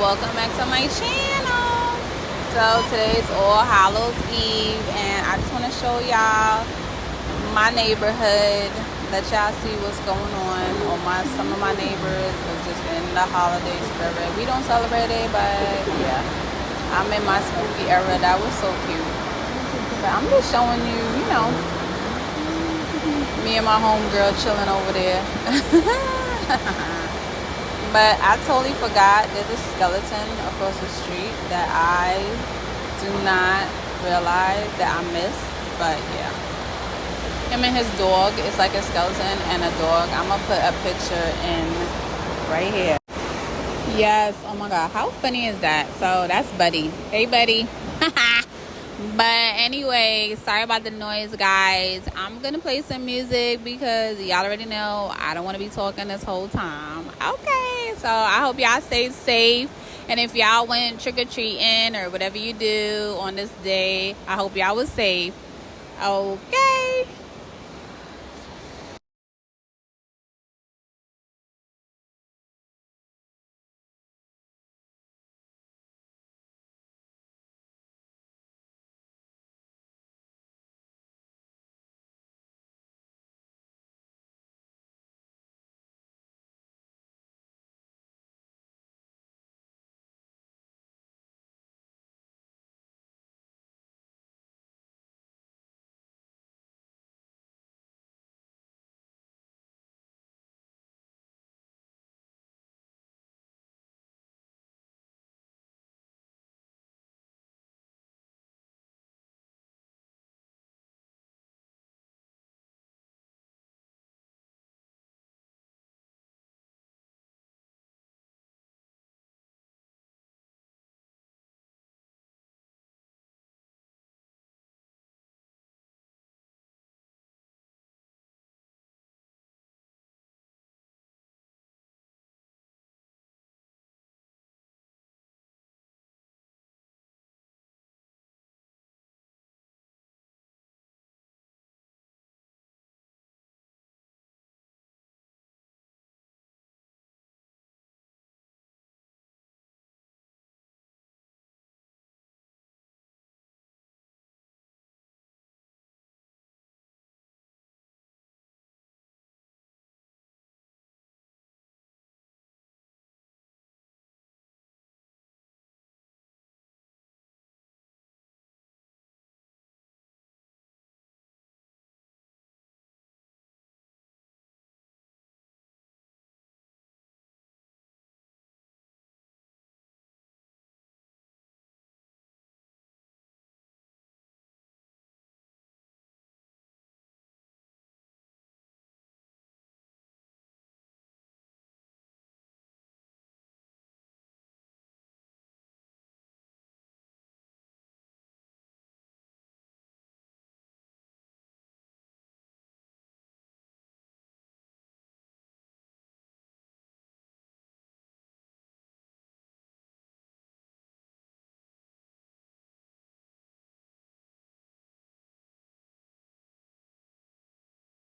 welcome back to my channel. So today's All Hallows Eve, and I just want to show y'all my neighborhood, let y'all see what's going on. Some of my neighbors was just in the holiday spirit. We don't celebrate it, but yeah, I'm in my spooky era. That was so cute. But I'm just showing you, me and my homegirl chilling over there. But I totally forgot there's a skeleton across the street that I do not realize that I missed. But yeah, him and his dog, it's like a skeleton and a dog. I'm gonna put a picture in right here. Yes, oh my god, how funny is that? So that's Buddy. Hey Buddy. But anyway, sorry about the noise, guys. I'm gonna play some music because y'all already know I don't want to be talking this whole time. Okay, so I hope y'all stay safe, and if y'all went trick-or-treating or whatever you do on this day, I hope y'all was safe. Okay.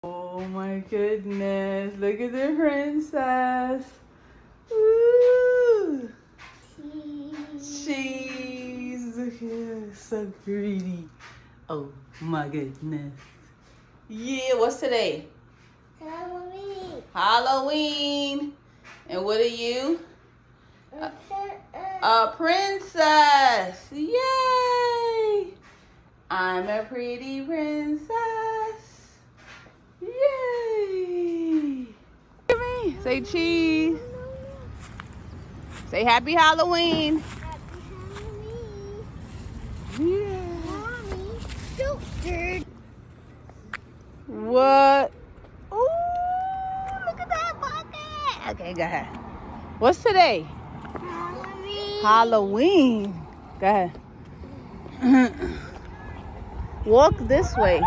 Oh my goodness, look at the princess. Ooh. She's so pretty. Oh my goodness. Yeah, what's today? Halloween. Halloween. And what are you? A princess. Yay. I'm a pretty princess. Yay! Look at me. Say cheese. Say happy Halloween. Happy Halloween. Yeah. Mommy, filtered. What? Ooh, look at that bucket. Okay, go ahead. What's today? Halloween. Halloween. Go ahead. Walk this way.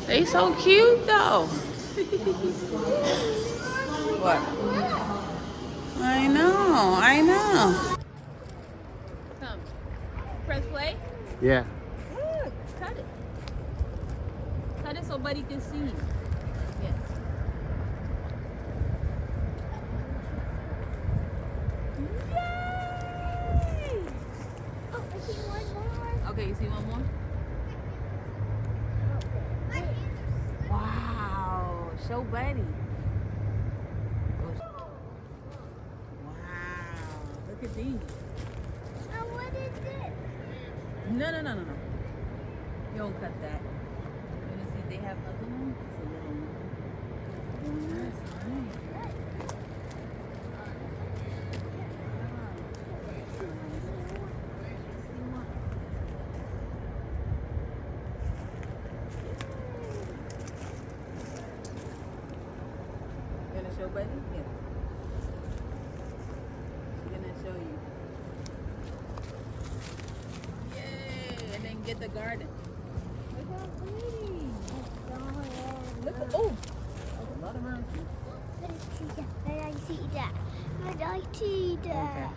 They so cute though. What? I know. Come. Press play? Yeah. Look, cut it. Cut it so buddy can see. Yes. Yay! Oh, I see one more. Okay, you see one more? Wow. Show buddy. Wow. Look at these. And what is this? No. You don't cut that. You want to see if they have other ones? It's a little one. Nice. You gonna show buddy? Yeah. She's gonna show you. Yay! And then get the garden. Look how pretty. Look at, oh, a lot of around here. I see that. I see that.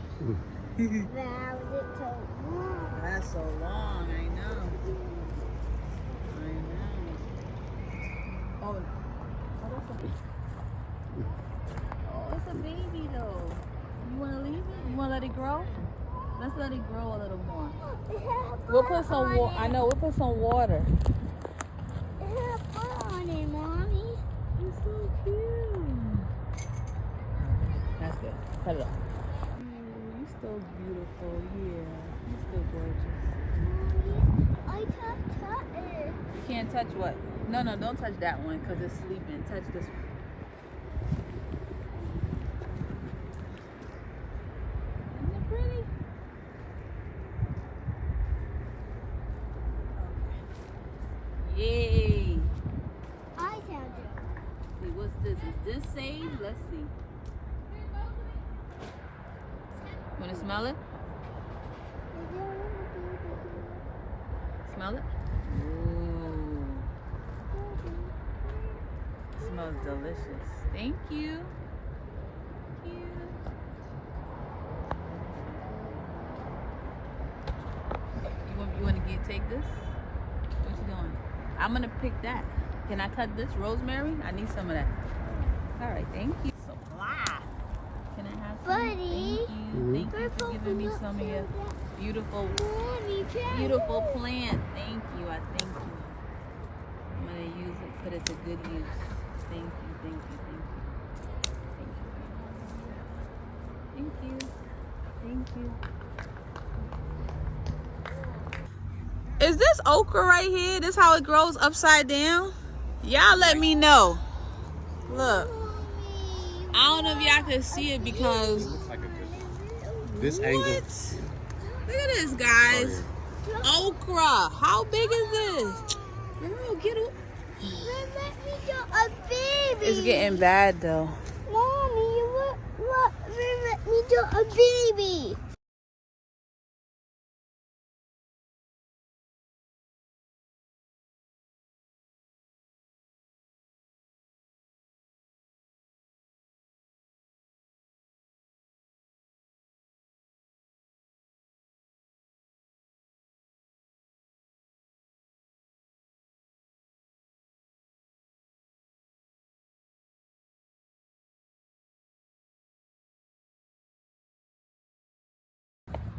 Wow, it's so long. That's so long, I know. Oh, it's a baby though. You want to leave it? You want to let it grow? Let's let it grow a little more. We'll put some water. I know, we'll put some water. It has fur on it, Mommy. It's so cute. That's good. Cut it off. You're so beautiful. Yeah, you're still gorgeous. Mommy, I touched it. You can't touch what? No, don't touch that one because it's sleeping. Touch this one. Isn't it pretty? Okay. Yay. I found it. See, what's this? Is this saved? Let's see. Want to smell it? Smell it? Ooh. Smells delicious. Thank you. Thank you. You want to take this? What you doing? I'm gonna pick that. Can I cut this rosemary? I need some of that. All right, thank you. So fly. Can I have some? Buddy. Thank you for giving me some of your beautiful Mommy, plant. Thank you. I thank you. I'm gonna use it, put it to good use. Thank you. Thank you. Is this okra right here? This how it grows upside down? Y'all let me know. Look. I don't know if y'all can see it because Looks like a this what? angle. Look at this, guys. Okra. How big is this? Girl, get up. let me do a baby. It's getting bad though. Mommy, let me do a baby.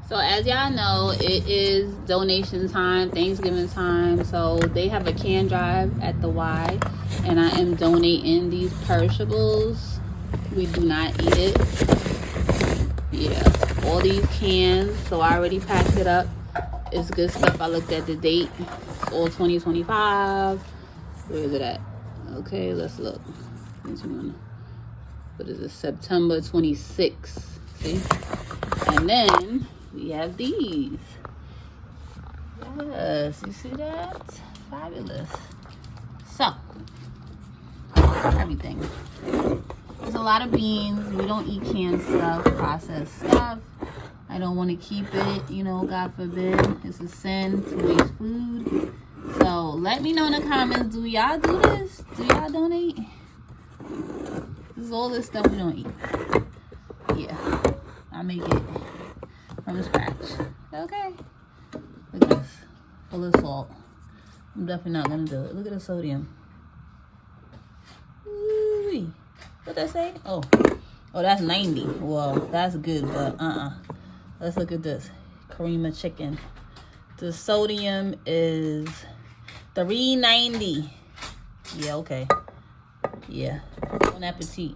So as y'all know, it is donation time, Thanksgiving time. So they have a can drive at the Y, and I am donating these perishables. We do not eat it. Yeah, all these cans. So I already packed it up. It's good stuff. I looked at the date. It's all 2025. Where is it at? Okay, let's look. What is it? September 26th. See? And then we have these. Yes, you see that? Fabulous. So, everything. There's a lot of beans. We don't eat canned stuff, processed stuff. I don't want to keep it, you know, God forbid. It's a sin to waste food. So, let me know in the comments, do y'all do this? Do y'all donate? This is all this stuff we don't eat. Yeah, I make it from scratch. Okay. Look at this. Full of salt. I'm definitely not gonna do it. Look at the sodium. Ooh-wee. What that say? Oh, that's 90. Well, that's good, but let's look at this. Cream of chicken. The sodium is 390. Yeah, okay. Yeah. Bon appetit.